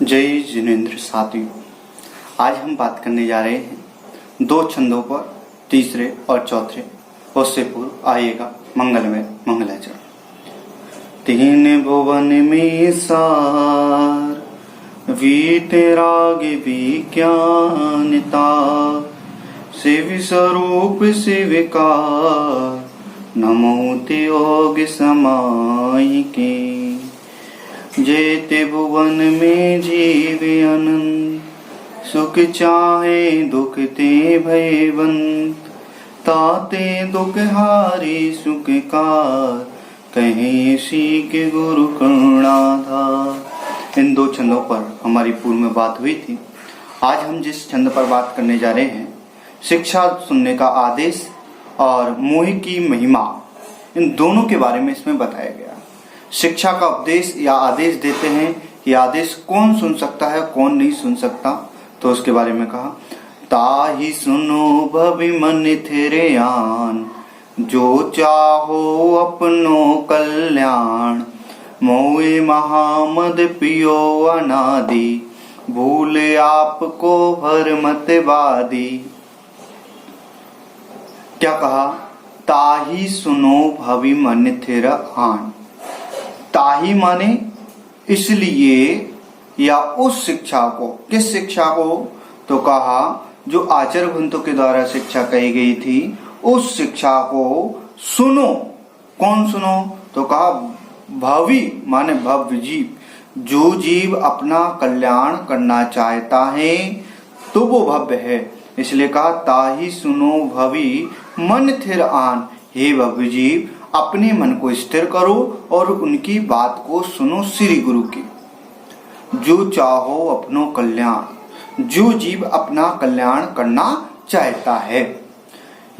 जय जिनेन्द्र साथियों, आज हम बात करने जा रहे हैं दो छंदों पर, तीसरे और चौथे। उससे पूर्व आइएगा मंगलमय मंगलाचरण। तीन भुवन में सार वीतराग विज्ञानता, शिव स्वरूप शिविकार, नमो ते योग समाई के। जेते भुवन में जीव अनंत, सुख चाहे दुख ते भयवंत, ताते दुख हारी सुख कार, कहे सीख गुरु करुणाधार। इन दो छंदों पर हमारी पूर्व में बात हुई थी। आज हम जिस छंद पर बात करने जा रहे हैं, शिक्षा सुनने का आदेश और मोह की महिमा, इन दोनों के बारे में इसमें बताया गया। शिक्षा का उपदेश या आदेश देते हैं, ये आदेश कौन सुन सकता है, कौन नहीं सुन सकता, तो उसके बारे में कहा। ताहि सुनो भवि मन तेरे आन, जो चाहो अपनो कल्याण, मोए महामद पियो अनादि, भूल आपको हर मत वादी। क्या कहा? ताहि सुनो भवि मन तेरा आन। ताही माने इसलिए या उस शिक्षा को। किस शिक्षा को? तो कहा जो आचार्य ग्रंथों के द्वारा शिक्षा कही गई थी, उस शिक्षा को सुनो। कौन सुनो? तो कहा भवि माने भव्य जीव। जो जीव अपना कल्याण करना चाहता है तो वो भव्य है, इसलिए कहा ताही सुनो भवि मन थिर आन। हे भव्य जीव, अपने मन को स्थिर करो और उनकी बात को सुनो श्री गुरु की। जो चाहो अपनो कल्याण, जो जीव अपना कल्याण करना चाहता है।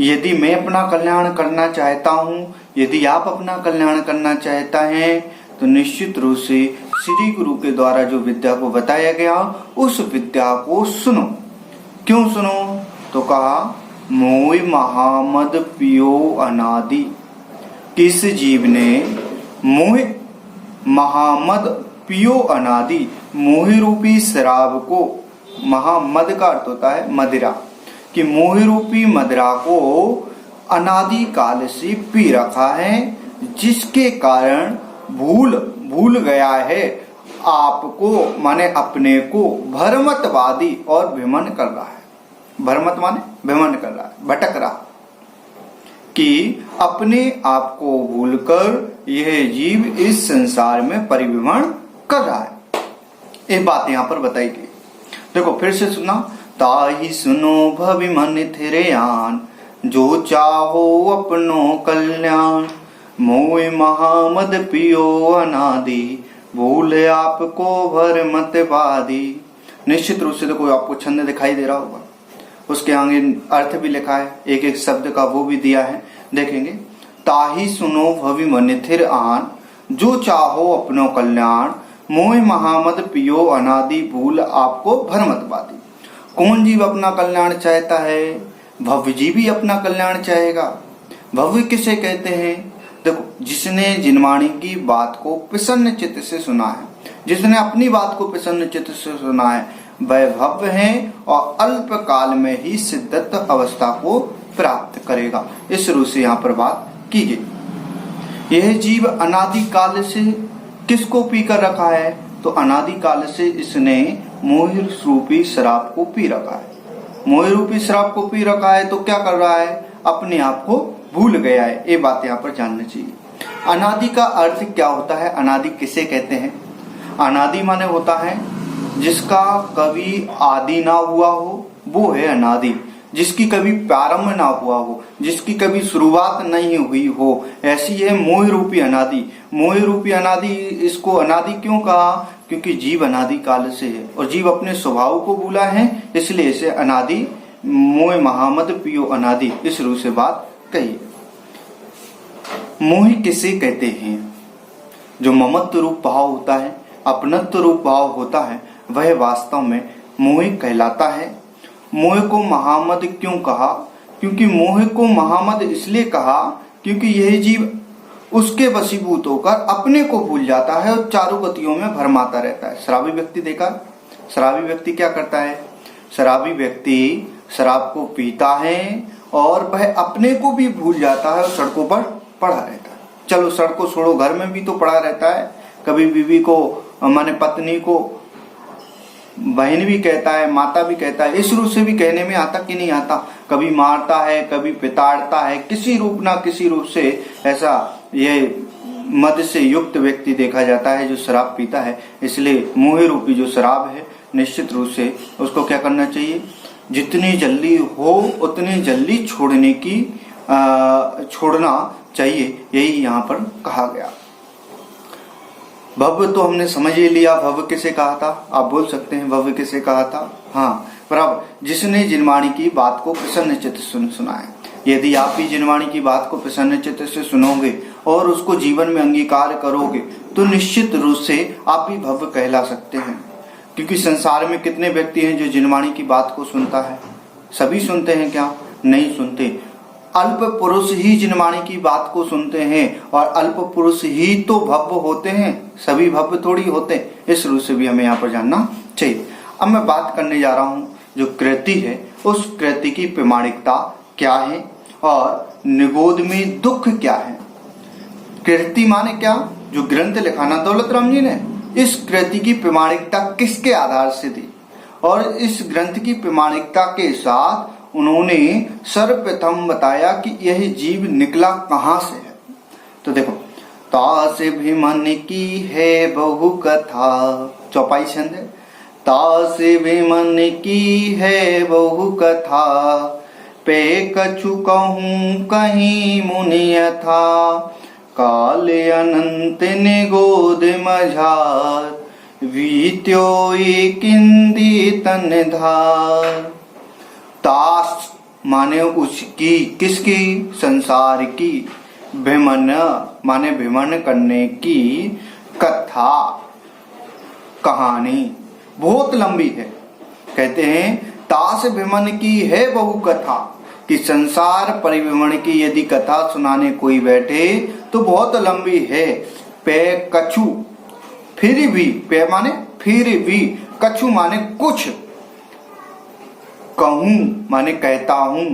यदि मैं अपना कल्याण करना चाहता हूँ, यदि आप अपना कल्याण करना चाहता है, तो निश्चित रूप से श्री गुरु के द्वारा जो विद्या को बताया गया, उस विद्या को सुनो। क्यों सुनो? तो कहा मोह महामद पियो अनादि। किस जीव ने मोह महामद पियो अनादि, मोह रूपी शराब को, महामद का अर्थ होता है मदिरा, कि मोह रूपी मदिरा को अनादि काल से पी रखा है, जिसके कारण भूल गया है आपको, माने अपने को, भ्रमतवादी और भिमन कर रहा है। भ्रमत माने भिमन कर रहा है, भटक रहा, कि अपने आप को भूलकर यह जीव इस संसार में परिभ्रमण कर रहा है। ये बात यहाँ पर बताई गई। देखो फिर से सुना। ताहि सुनो भवि मन तेरे आन, जो चाहो अपनो कल्याण, मोह महामद पियो अनादि, भूल आपको भर मत वादी। निश्चित रूप से देखो आपको छंद दिखाई दे रहा होगा, उसके आगे अर्थ भी लिखा है, एक एक शब्द का वो भी दिया है, देखेंगे। ताही सुनो भवि मन थिर आन, जो चाहो अपनो कल्याण, मोह महामद पियो अनादि, भूल आपको भरमतवादी। कौन जीव अपना कल्याण चाहता है? भव्य जीव ही अपना कल्याण चाहेगा। भव्य किसे कहते हैं? देखो, जिसने जिनवाणी की बात को प्रसन्न चित्त से सुना है, जिसने अपनी बात को प्रसन्न चित्त से सुना है, वह भव्य है और अल्प काल में ही सिद्धत अवस्था को प्राप्त करेगा। इस रूप से यहाँ पर बात की गई। यह जीव अनादि काल से किसको पी कर रखा है? तो अनादि काल से इसने मोह रूपी शराब को पी रखा है। मोह रूपी शराब को पी रखा है तो क्या कर रहा है? अपने आप को भूल गया है। ये बात यहाँ पर जानना चाहिए। अनादि का अर्थ क्या होता है? अनादि किसे कहते हैं? अनादि माने होता है जिसका कभी आदि ना हुआ हो, वो है अनादि। जिसकी कभी प्रारंभ ना हुआ हो, जिसकी कभी शुरुआत नहीं हुई हो, ऐसी है मोह रूपी अनादि। मोह रूपी अनादि, इसको अनादि क्यों कहा? क्योंकि जीव अनादि काल से है और जीव अपने स्वभाव को भूला है, इसलिए इसे अनादि, मोह महामद पियो अनादि, इस रूप से बात कही। मोह किसे कहते हैं? जो ममत्व रूप भाव होता है, अपनत्व रूप भाव होता है, वह वास्तव में मोह कहलाता है। मोह को महामद क्यों कहा? क्योंकि मोह को महामद इसलिए कहा क्योंकि यह जीव उसके वशीभूत होकर अपने को भूल जाता है और चारों गतियों में भरमाता रहता है। शराबी व्यक्ति देखा, शराबी व्यक्ति क्या करता है? शराबी व्यक्ति शराब को पीता है और वह अपने को भी भूल जाता है और सड़कों पर पड़ा रहता है। चलो सड़कों छोड़ो, घर में भी तो पड़ा रहता है। कभी बीवी को माने पत्नी को बहन भी कहता है, माता भी कहता है, इस रूप से भी कहने में आता कि नहीं आता। कभी मारता है, कभी पिताड़ता है, किसी रूप ना किसी रूप से ऐसा ये मद से युक्त व्यक्ति देखा जाता है जो शराब पीता है। इसलिए मोह रूपी जो शराब है निश्चित रूप से उसको क्या करना चाहिए? जितनी जल्दी हो उतनी जल्दी छोड़ना चाहिए, यही यहाँ पर कहा गया। भव्य तो हमने समझ ही लिया, भव्य किसे कहा था? आप बोल सकते हैं भव्य किसे कहा था? हाँ बराबर, जिसने जिनवाणी की बात को प्रसन्न चित्त से सुना है। यदि आप भी जिनवाणी की बात को प्रसन्न चित्त से सुनोगे और उसको जीवन में अंगीकार करोगे तो निश्चित रूप से आप भी भव्य कहला सकते हैं। क्योंकि संसार में कितने व्यक्ति हैं जो जिनवाणी की बात को सुनता है? सभी सुनते हैं क्या? नहीं सुनते। अल्प पुरुष ही जिनवाणी की बात को सुनते हैं और अल्प पुरुष ही तो भव्य होते हैं, सभी भव्य थोड़ी होते। इस रूप से भी हमें यहाँ पर जानना चाहिए। अब मैं बात करने जा रहा हूँ जो कृति है उस कृति की प्रामाणिकता क्या है और निगोद में दुख क्या है। कृति माने क्या? जो ग्रंथ लिखा ना दौलत राम जी ने, इस कृति की प्रामाणिकता किसके आधार से दी और इस ग्रंथ की प्रामाणिकता के साथ उन्होंने सर्वप्रथम बताया कि यह जीव निकला कहाँ से है। तो देखो, तास भीमन की है बहु कथा, चौपाई छंद है। तास भीमन की है बहु कथा, पे कछु कहूँ कहीं मुनिय था। काल अनंत निगोद मझार, वीत्यो किंदी तन धार। तास माने उसकी, किसकी? संसार की। भ्रमण माने भ्रमण करने की। कथा कहानी बहुत लंबी है। कहते हैं तास भ्रमण की है बहु कथा, कि संसार परिभ्रमण की यदि कथा सुनाने कोई बैठे तो बहुत लंबी है। पे कछु, फिर भी, पे माने फिर भी, कछु माने कुछ, कहूं माने कहता हूं,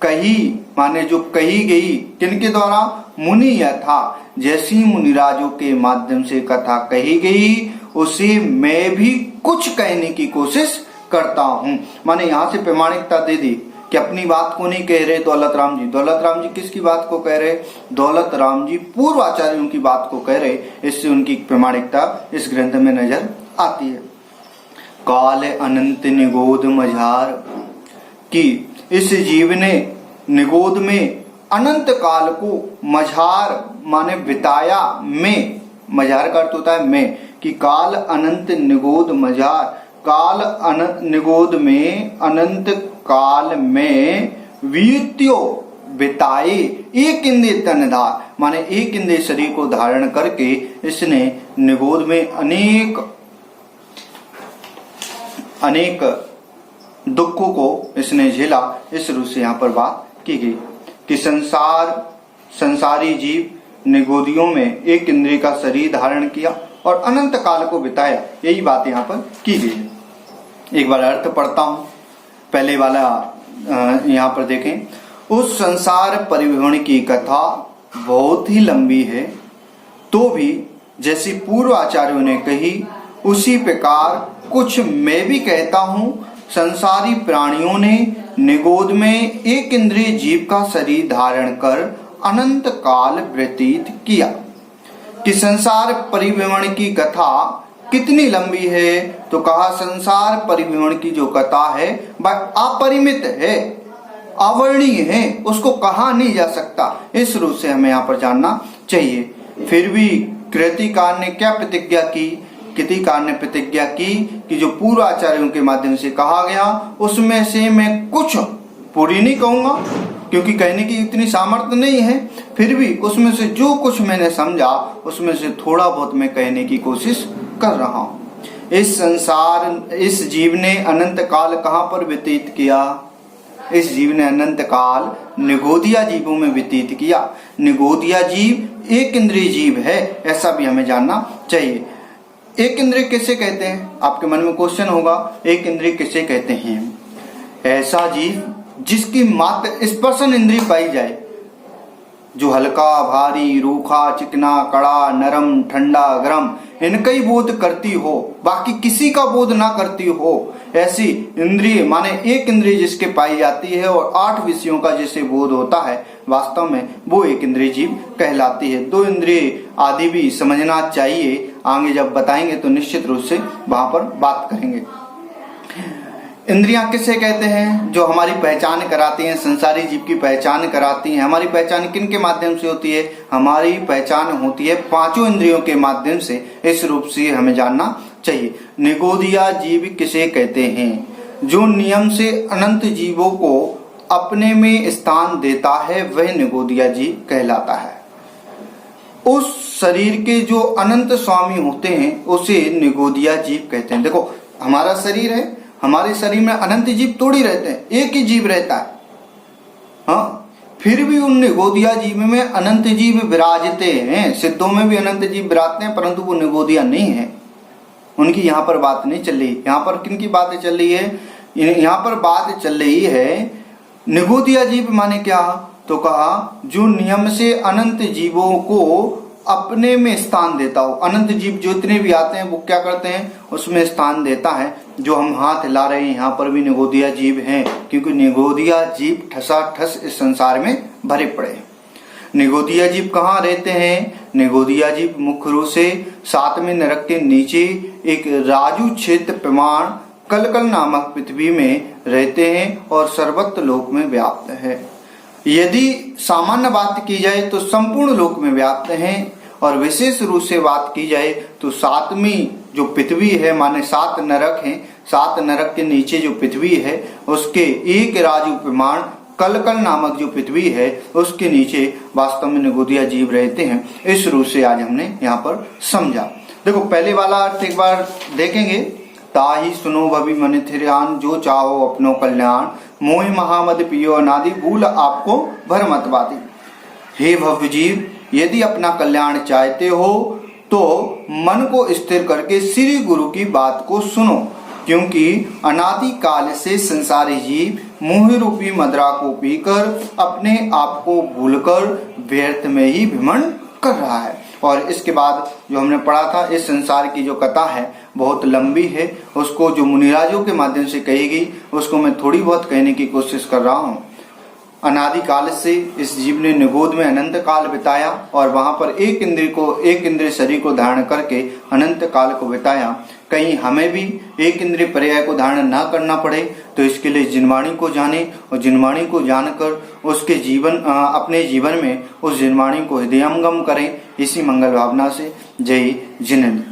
कही माने जो कही गई, किनके द्वारा? मुनि यथा, जैसी मुनिराजों के माध्यम से कथा कही गई उसे मैं भी कुछ कहने की कोशिश करता हूं। माने यहां से प्रामाणिकता दे दी कि अपनी बात को नहीं कह रहे दौलत राम जी। दौलत राम जी किसकी बात को कह रहे? दौलत राम जी पूर्वाचार्यों की बात को कह रहे। इससे उनकी प्रामाणिकता इस ग्रंथ में नजर आती है। काल अनंत निगोद मझार, कि इस जीव ने निगोद में अनंत काल को, मझार माने बिताया, में, मझार का अर्थ होता है में, कि काल अनंत निगोद मझार, काल अनंत निगोद में, अनंत काल में, वीत्यो बिताए, एक इंद्रिय तनधार माने एक इंद्रिय शरीर को धारण करके इसने निगोद में अनेक दुखों को इसने झेला। इस रूप से यहाँ पर बात की गई कि संसारी जीव निगोदियों में एक इंद्रिय का शरीर धारण किया और अनंत काल को बिताया, यही बात यहाँ पर की गई है। एक बार अर्थ पढ़ता हूँ, पहले वाला यहाँ पर देखें। उस संसार परिभ्रमण की कथा बहुत ही लंबी है, तो भी जैसी पूर्व आचार्यों ने कही उसी प्रकार कुछ मैं भी कहता हूँ। संसारी प्राणियों ने निगोद में एक इंद्रिय जीव का शरीर धारण कर अनंत काल व्यतीत किया। कि संसार परिभ्रमण की कथा कितनी लंबी है? तो कहा संसार परिभ्रमण की जो कथा है वह अपरिमित है, अवर्णीय है, उसको कहा नहीं जा सकता। इस रूप से हमें यहाँ पर जानना चाहिए। फिर भी कृतिकार ने क्या प्रतिज्ञा की? कृतिकार ने प्रतिज्ञा की कि जो पूर्व आचार्यों के माध्यम से कहा गया उसमें से मैं कुछ पूरी नहीं कहूंगा, क्योंकि कहने की इतनी सामर्थ्य नहीं है, फिर भी उसमें से जो कुछ मैंने समझा उसमें से थोड़ा बहुत मैं कहने की कोशिश कर रहा हूं। इस जीव ने अनंत काल कहां पर व्यतीत किया? इस जीव ने अनंत काल निगोदिया जीवों में व्यतीत किया। निगोदिया जीव एक इंद्रिय जीव है, ऐसा भी हमें जानना चाहिए। एक इंद्रिय किसे कहते हैं? आपके मन में क्वेश्चन होगा, एक इंद्रिय किसे कहते हैं? ऐसा जीव जिसकी मात्र स्पर्शन इंद्रिय पाई जाए, जो हल्का, भारी, रूखा, चिकना, कड़ा, नरम, ठंडा, गरम इनका ही बोध करती हो, बाकी किसी का बोध ना करती हो, ऐसी इंद्रिय माने एक इंद्रिय जिसके पाई जाती है और 8 विषयों का जिसे बोध होता है, वास्तव में वो एक इंद्रिय जीव कहलाती है। 2 इंद्रिय आदि भी समझना चाहिए, आगे जब बताएंगे तो निश्चित रूप से वहां पर बात करेंगे। इंद्रियां किसे कहते हैं? जो हमारी पहचान कराती हैं, संसारी जीव की पहचान कराती हैं। हमारी पहचान किन के माध्यम से होती है? हमारी पहचान होती है 5 इंद्रियों के माध्यम से। इस रूप से हमें जानना चाहिए। निगोदिया जीव किसे कहते हैं? जो नियम से अनंत जीवों को अपने में स्थान देता है, वह निगोदिया जीव कहलाता है। उस शरीर के जो अनंत स्वामी होते हैं उसे निगोदिया जीव कहते हैं। देखो, हमारा शरीर है, हमारे शरीर में अनंत जीव थोड़ी रहते हैं, एक ही जीव रहता है। हाँ, फिर भी उन निगोदिया जीव में अनंत जीव विराजते हैं। सिद्धों में भी अनंत जीव विराजते हैं, परंतु वो निगोदिया नहीं है। उनकी यहाँ पर बात नहीं चल रही। यहाँ पर किन की बातें चल रही है? यहाँ पर बात चल रही है निगोदिया जीव माने क्या? तो कहा जो नियम से अनंत जीवों को अपने में स्थान देता हो। अनंत जीव जो इतने भी आते हैं वो क्या करते हैं? उसमें स्थान देता है। जो हम हाथ हिला रहे हैं, यहाँ पर भी निगोदिया जीव हैं, क्योंकि निगोदिया जीव ठसाठस इस संसार में भरे पड़े हैं। निगोदिया जीव कहाँ रहते हैं? निगोदिया जीव मुख्य रूप से 7वें नरक के नीचे एक राजू क्षेत्र प्रमाण कलकल नामक पृथ्वी में रहते हैं और सर्वत्र लोक में व्याप्त है। यदि सामान्य बात की जाए तो संपूर्ण लोक में व्याप्त हैं, और विशेष रूप से बात की जाए तो 7वीं जो पृथ्वी है, माने 7 नरक हैं, 7 नरक के नीचे जो पृथ्वी है उसके एक राजू प्रमाण कलकल नामक जो पृथ्वी है उसके नीचे वास्तव में निगोदिया जीव रहते हैं। इस रूप से आज हमने यहाँ पर समझा। देखो, पहले वाला अर्थ एक बार देखेंगे। ताही सुनो भवि मन थिरान, जो चाहो अपनो कल्याण, मोह महामद पियो अनादि, भूल आपको भर मत बाती। हे भव्य जीव, यदि अपना कल्याण चाहते हो तो मन को स्थिर करके श्री गुरु की बात को सुनो, क्योंकि अनादि काल से संसारी जीव मोह रूपी मदरा को पीकर अपने आप को भूलकर व्यर्थ में ही भ्रमण कर रहा है। और इसके बाद जो हमने पढ़ा था, इस संसार की जो कथा है बहुत लंबी है, उसको जो मुनिराजों के माध्यम से कही गई उसको मैं थोड़ी बहुत कहने की कोशिश कर रहा हूँ। अनादि काल से इस जीव ने निगोद में अनंत काल बिताया और वहां पर एक इंद्रिय शरीर को धारण करके अनंत काल को बिताया। कहीं हमें भी एक इंद्रिय पर्याय को धारण न करना पड़े, तो इसके लिए जिनवाणी को जाने और जिनवाणी को जानकर उसके अपने जीवन में उस जिनवाणी को हृदयंगम करें। इसी मंगल भावना से जय जिनेंद्र।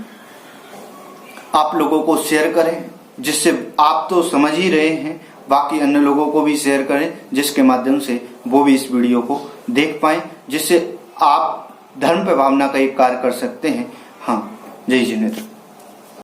आप लोगों को शेयर करें, जिससे आप तो समझ ही रहे हैं, बाकी अन्य लोगों को भी शेयर करें, जिसके माध्यम से वो भी इस वीडियो को देख पाएं, जिससे आप धर्म पे भावना का एक कार्य कर सकते हैं। हाँ, जय जिनेंद्र।